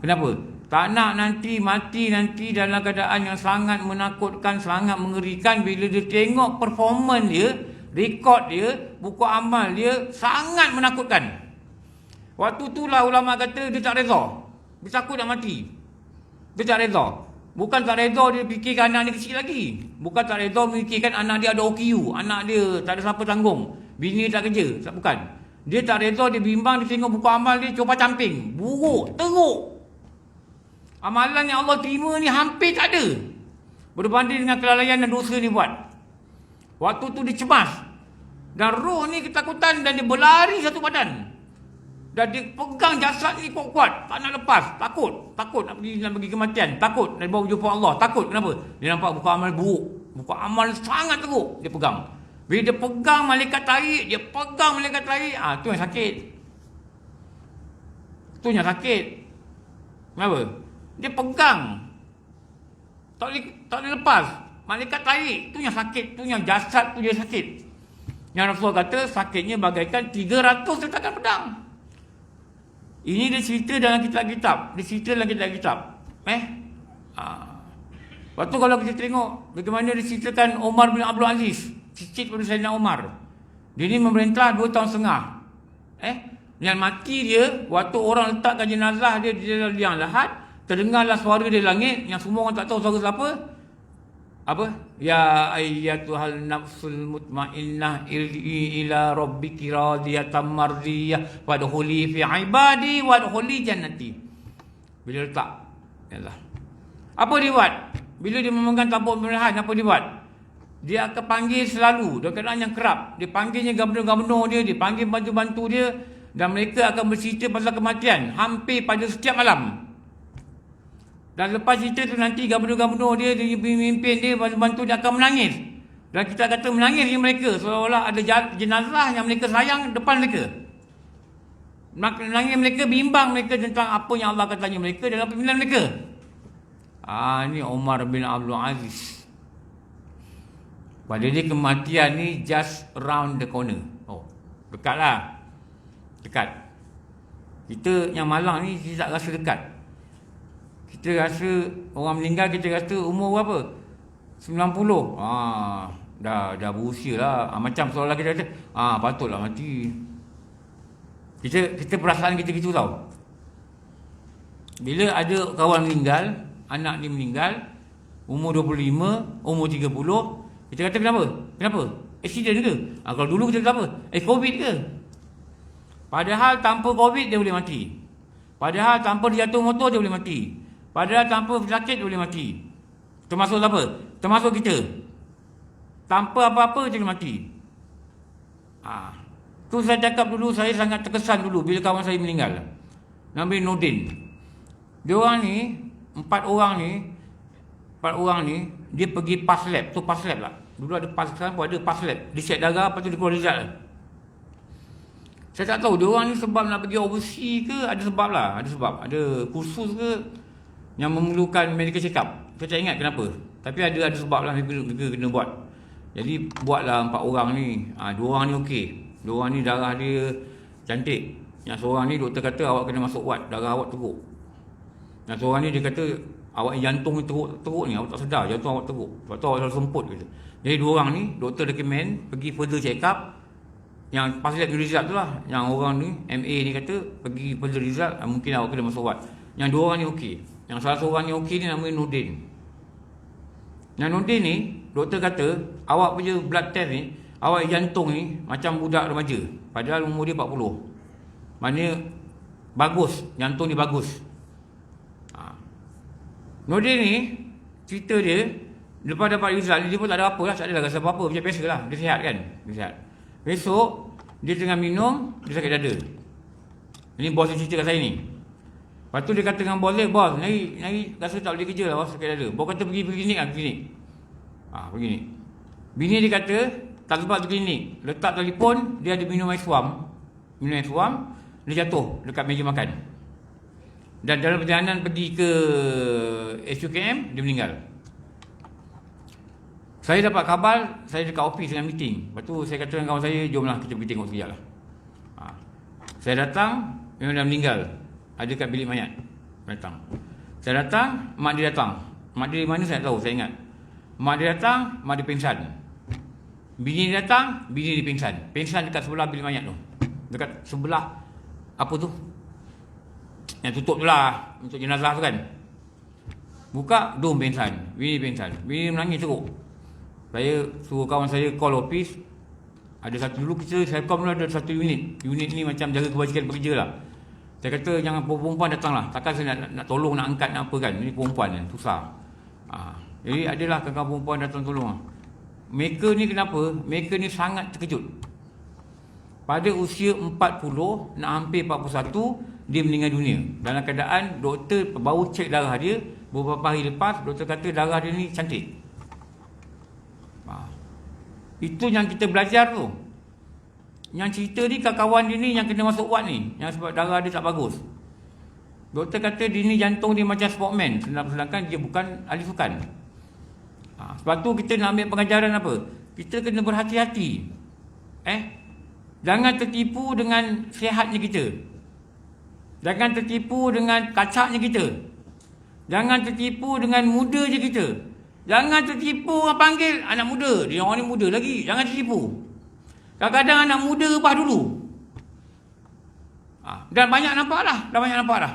Kenapa? Tak nak nanti mati nanti dalam keadaan yang sangat menakutkan, sangat mengerikan bila dia tengok performance dia, rekod dia, buku amal dia sangat menakutkan. Waktu itulah ulama kata dia tak reza. Dia takut nak mati. Dia tak reza. Bukan tak reza dia fikirkan anak dia kecil lagi. Bukan tak reza memikirkan anak dia ada OKU, anak dia tak ada siapa tanggung, bini tak kerja, tak, bukan. Dia tak reza, dia bimbang, dia tengok buku amal dia coba camping, buruk, teruk. Amalan yang Allah terima ni hampir tak ada berbanding dengan kelalaian dan dosa ni buat. Waktu tu dia cemas. Dan roh ni ketakutan dan dia berlari satu badan. Dan dia pegang jasad ni kuat-kuat. Tak nak lepas. Takut. Takut nak pergi kematian. Takut nak bawa jumpa Allah. Takut. Kenapa? Dia nampak buku amal buruk. Buku amal sangat teruk. Dia pegang. Bila dia pegang malaikat tarik, dia pegang malaikat tarik. Tu yang sakit. Tu yang sakit. Kenapa? Dia pegang. Tak boleh lepas. Malaikat tarik. Tu yang sakit. Tu yang jasad tu dia sakit. Yang Rasulullah kata sakitnya bagaikan 300 letakan pedang. Ini dia cerita dalam kitab-kitab. Dia cerita dalam kitab-kitab. Lepas tu kalau kita tengok bagaimana dia ceritakan Umar bin Abdul Aziz. Cicit pada Sayyidina Umar. Dia ni memerintah 2 tahun setengah. Yang mati dia, waktu orang letakkan jenazah dia di dalam liang lahat, terdengarlah suara dari langit yang semua orang tak tahu suara siapa. Apa? Ya ayyatuhal nafsul mutmainnah irji'i ila rabbiki radiyatan mardiyah wadkhuli fi ibadi wadkhuli jannati. Bila letak, yalah. Apa dia buat? Bila dia memegang tabut pemerintahan, apa dia buat? Dia akan panggil selalu, dalam keadaan yang kerap. Dia panggilnya gubernur-gubernur dia, dia panggil bantu-bantu dia, dan mereka akan bercerita pasal kematian hampir pada setiap malam. Dan lepas cerita tu nanti gubernur-gubernur dia pemimpin dia, bantu dia akan menangis. Dan kita kata menangis dengan mereka seolah-olah ada jenazah yang mereka sayang depan mereka. Menangis mereka, bimbang mereka tentang apa yang Allah akan tanya mereka dalam pemilihan mereka. Ni Umar bin Abdul Aziz. Pada dia kematian ni just around the corner. Dekat lah. Dekat. Kita yang malang ni kita tak rasa dekat. Kita rasa orang meninggal, kita rasa umur berapa? 90. Dah berusia lah. Macam seolah kita kata, patutlah mati. Kita perasaan kita gitu tau. Bila ada kawan meninggal, anak dia meninggal, umur 25, umur 30, kita kata kenapa? Kenapa? Accident ke? Kalau dulu kita kata apa? Covid ke? Padahal tanpa Covid dia boleh mati. Padahal tanpa dia jatuh motor dia boleh mati. Padahal tanpa sakit dia boleh mati. Termasuk apa? Termasuk kita. Tanpa apa-apa dia boleh mati. Tu saya cakap dulu, saya sangat terkesan dulu bila kawan saya meninggal. Nama Nordin. Dia orang ni, 4 orang ni, dia pergi pass lab. Tu pass lab lah. Dulu ada pass, sekarang pun ada pass lab. Dia check darah, lepas tu dia keluar result. Saya tak tahu dia orang ni sebab nak pergi overseas ke, ada sebab lah. Ada sebab. Ada kursus ke yang memerlukan medical check up. Saya tak ingat kenapa. Tapi ada sebab lah mereka kena buat. Jadi buatlah 4 orang ni. 2 orang ni okey. 2 orang ni darah dia cantik. Yang seorang ni doktor kata awak kena masuk ward, darah awak teruk. Yang seorang ni dia kata awak jantung ni teruk ni, awak tak sedar jantung awak teruk. Sebab tu awak selalu semput kata. Jadi 2 orang ni doktor recommend pergi further check up. Yang pas lihat result tu lah, yang orang ni MA ni kata pergi further result, mungkin awak kena masuk ward. Yang 2 orang ni okey. Yang salah seorang ni okey ni namanya Nordin. Yang Nordin ni doktor kata awak punya blood test ni, awak jantung ni macam budak remaja. Padahal umur dia 40. Maknanya bagus, jantung ni bagus. Nordin ni cerita dia Lepas dapat result, dia pun tak ada apa lah, tak ada rasa apa-apa, macam biasa lah. Dia sihat kan, dia sihat. Besok, dia tengah minum, dia sakit dada. Ini bos yang cerita kat saya ni. Lepas tu dia kata dengan bos dia, bos, nari rasa tak boleh kerja lah, bos sakit dada. Bos kata pergi klinik lah, klinik. Pergi ni. Bini dia kata, tak sempat pergi klinik. Letak telefon, dia ada minum air suam. Minum air suam, dia jatuh dekat meja makan. Dan dalam perjalanan pergi ke SUKM, dia meninggal. Saya dapat khabar, saya dekat office dengan meeting. Lepas tu saya kata dengan kawan saya, jomlah kita pergi tengok sekejap lah. Saya datang, memang dah meninggal. Ada kat bilik mayat. Datang. Saya datang, mak dia datang. Mak dia di mana saya tak tahu, saya ingat. Mak dia datang, mak dia pingsan. Bini dia datang, bini dia pingsan. Pingsan dekat sebelah bilik mayat tu. Dekat sebelah, apa tu? Yang tutup tu lah, untuk jenazah tu kan. Buka, dom pingsan. Bini pingsan. Bini menangis teruk. Saya suruh kawan saya call office. Ada satu dulu kita Selcom dulu ada satu unit. Unit ni macam jaga kebajikan pekerja lah. Saya kata jangan perempuan datang lah. Takkan saya nak tolong, nak angkat, nak apa kan. Ini perempuan kan, susah. Jadi adalah kawan-kawan perempuan datang tolong lah. Mereka ni kenapa? Mereka ni sangat terkejut. Pada usia 40, nak hampir 41, dia meninggal dunia. Dalam keadaan doktor baru cek darah dia. Beberapa hari lepas, doktor kata darah dia ni cantik. Itu yang kita belajar tu. Yang cerita ni kawan dia ni yang kena masuk ward ni, yang sebab darah dia tak bagus. Doktor kata dia ni jantung dia macam sportman, sedangkan dia bukan ahli sukan. Sebab tu kita nak ambil pengajaran apa? Kita kena berhati-hati. Jangan tertipu dengan sihatnya kita. Jangan tertipu dengan kacaknya kita. Jangan tertipu dengan muda je kita. Jangan tertipu orang panggil anak muda. Dia orang ni muda lagi. Jangan tertipu. Kadang-kadang anak muda ubah dulu. Dan banyak nampak dah.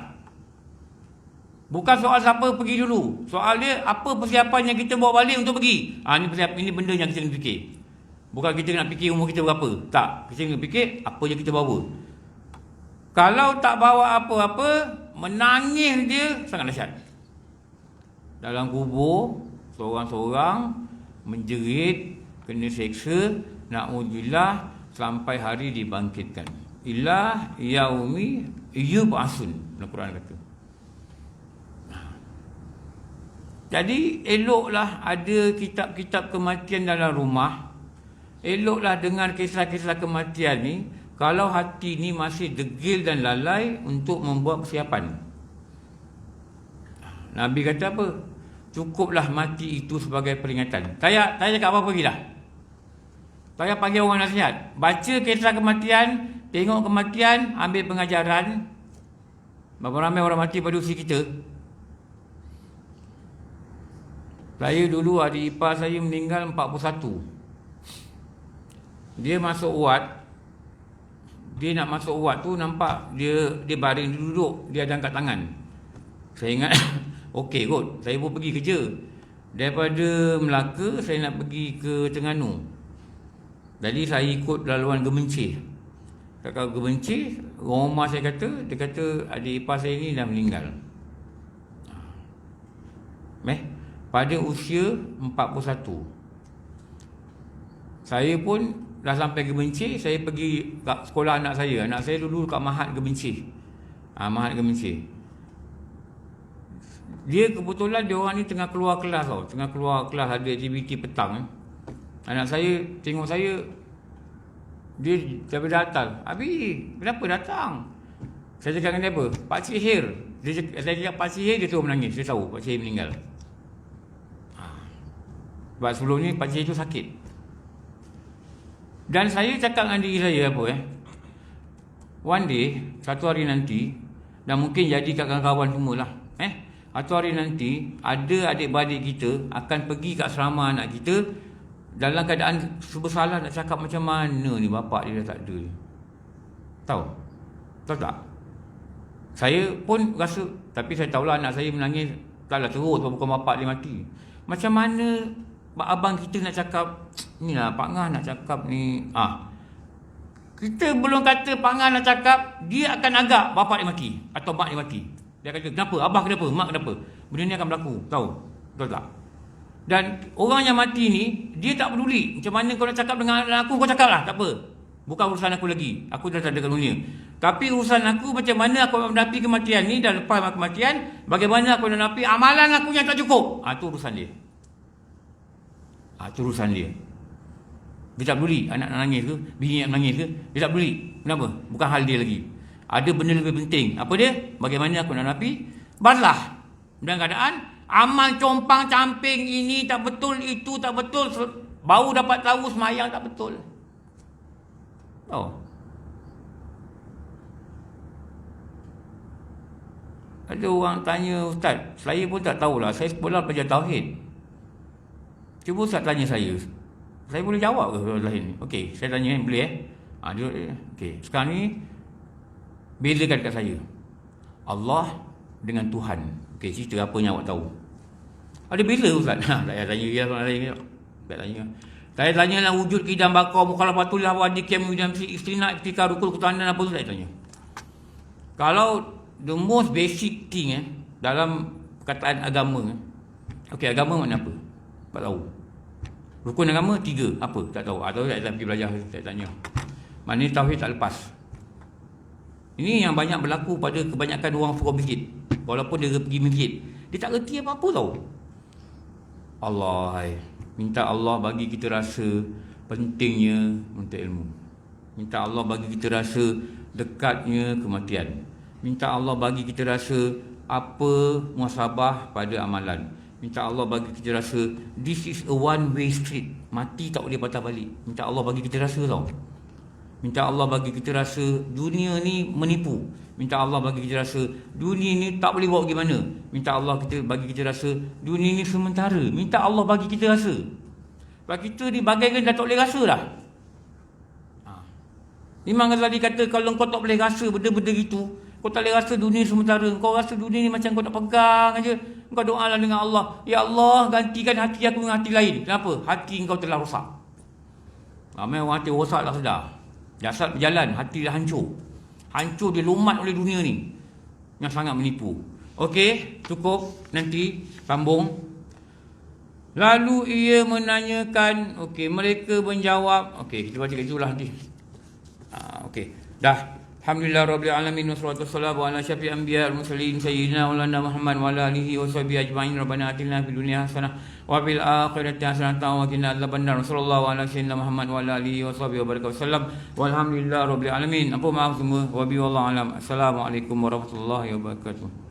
Bukan soal siapa pergi dulu. Soal dia apa persiapan yang kita bawa balik untuk pergi. Ini benda yang kita kena fikir. Bukan kita nak fikir umur kita berapa. Tak. Kita kena fikir apa yang kita bawa. Kalau tak bawa apa-apa, menangis dia sangat dahsyat. Dalam kubur, seorang-seorang menjerit, kena seksa, na'udzubillah, sampai hari dibangkitkan. Ila yaumi yub'atsun, Al-Quran kata. Jadi eloklah ada kitab-kitab kematian dalam rumah. Eloklah dengar kisah-kisah kematian ni. Kalau hati ni masih degil dan lalai untuk membuat persiapan. Nabi kata apa? Cukuplah mati itu sebagai peringatan. Saya cakap apa lagi dah? Saya panggil orang nasihat. Baca kisah kematian, tengok kematian, ambil pengajaran. Berapa ramai orang mati pada usia kita? Saya dulu adik ipar saya meninggal 41. Dia masuk ward. Dia nak masuk ward tu nampak dia baring, dia duduk, dia ada angkat tangan. Saya ingat okey kot, saya pun pergi kerja. Daripada Melaka saya nak pergi ke Terengganu. Jadi saya ikut laluan Gemencih. Kakak Gemencih, orang rumah saya kata, dia kata adik ipar saya ni dah meninggal. Pada usia 41. Saya pun dah sampai Gemencih, saya pergi kat sekolah anak saya. Anak saya dulu kat Mahat Gemencih. Mahat Gemencih. Dia kebetulan dia orang ni tengah keluar kelas tau. Tengah keluar kelas, ada aktiviti petang. Anak saya tengok saya, dia daripada atas, "Abi, kenapa datang?" Saya cakap dengan dia apa? "Pak Cik Hir." Saya cakap Pak Cik Hir, dia terus menangis. Dia tahu Pak Cik Hir meninggal. Sebab sebelum ni Pak Cik Hir tu sakit. Dan saya cakap dengan diri saya apa one day, satu hari nanti, dan mungkin jadi kat kawan-kawan semualah, satu hari nanti ada adik-beradik kita akan pergi kat asrama anak kita dalam keadaan bersalah, nak cakap macam mana ni bapak dia dah tak ada. Tahu tak? Saya pun rasa, tapi saya tahulah anak saya menangis taklah terus bukan bapak dia mati. Macam mana abang kita nak cakap, ni lah Pak Ngah nak cakap ni. Kita belum kata Pak Ngah nak cakap, dia akan agak bapak dia mati atau mak dia mati. Dia kata, kenapa? Abah kenapa? Mak kenapa? Benda ni akan berlaku. Tahu? Betul tak? Dan orang yang mati ni, dia tak peduli macam mana kau nak cakap dengan aku, kau cakap lah, tak apa. Bukan urusan aku lagi. Aku dah tak ada kat dunia. Tapi urusan aku macam mana aku menapi kematian ni, dan lepas kematian, bagaimana aku nak menapi amalan aku yang tak cukup. Itu urusan dia. Itu urusan dia. Dia tak peduli anak nak nangis ke, bini nak nangis ke, dia tak peduli. Kenapa? Bukan hal dia lagi. Ada benda lebih penting. Apa dia? Bagaimana aku nak menapi balah. Dan keadaan amal compang camping ini tak betul, itu tak betul, baru dapat tahu semayang tak betul. Ada orang tanya, Ustaz, saya pun tak tahulah, saya sekolah belajar tauhid. Cuba Ustaz tanya saya boleh jawab ke soalan lain? Okey, saya tanya boleh okey, sekarang ni bezakan kat saya Allah dengan Tuhan. Okey, cerita apa yang awak tahu? Ada beza Ustaz? Tak payah tanya dia soalan lain. Tak tanya. Saya tanyalah wujud kidam bakar mukhalafatul wadi kiam dan istina iftika rukul kutanan apa tu saya tanya. Kalau the most basic thing dalam perkataan agama. Okey, agama makna apa? Tak tahu. Rukun agama 3, apa? Tak tahu. Atau saya tak pergi belajar, saya tanya. Maknanya tauhid tak lepas. Ini yang banyak berlaku pada kebanyakan orang fuqaha masjid. Walaupun dia pergi masjid, dia tak reti apa-apa tau. Minta Allah bagi kita rasa pentingnya untuk ilmu. Minta Allah bagi kita rasa dekatnya kematian. Minta Allah bagi kita rasa apa muhasabah pada amalan. Minta Allah bagi kita rasa this is a one way street. Mati tak boleh patah balik. Minta Allah bagi kita rasa tau. Minta Allah bagi kita rasa dunia ni menipu. Minta Allah bagi kita rasa dunia ni tak boleh bawa pergi mana. Minta Allah bagi kita rasa dunia ni sementara. Minta Allah bagi kita rasa. Sebab kita ni bagaikan dah tak boleh rasa dah. Imam Ghazali kata kalau kau tak boleh rasa benda-benda gitu, kau tak boleh rasa dunia sementara, kau rasa dunia ni macam kau nak pegang aja, kau doalah dengan Allah, ya Allah gantikan hati aku dengan hati lain. Kenapa? Hati kau telah rosak. Ramai orang hati rosak tak sedar. Jasad berjalan, hati dah hancur. Hancur, dia lumat oleh dunia ni yang sangat menipu. Okey, cukup, nanti sambung. Lalu ia menanyakan, okey, mereka menjawab, okey, kita baca kat itulah nanti. Okey, dah. Alhamdulillah Rabbil Alamin, wassalatu wassalamu ala syafi'il anbiya wal mursalin sayyidina Maulana Muhammad wa ala alihi wa sahbihi ajma'in. Rabbana atina fid dunya hasanah wa fil akhirati hasanah wa qina adzabannar. Sallallahu ala sayyidina Muhammad wa ala alihi wa sahbihi wa baraka wasallam. Walhamdulillah Rabbil Alamin. Apa maaf semua. Wa bi wallahu alam. Assalamualaikum warahmatullahi wabarakatuh.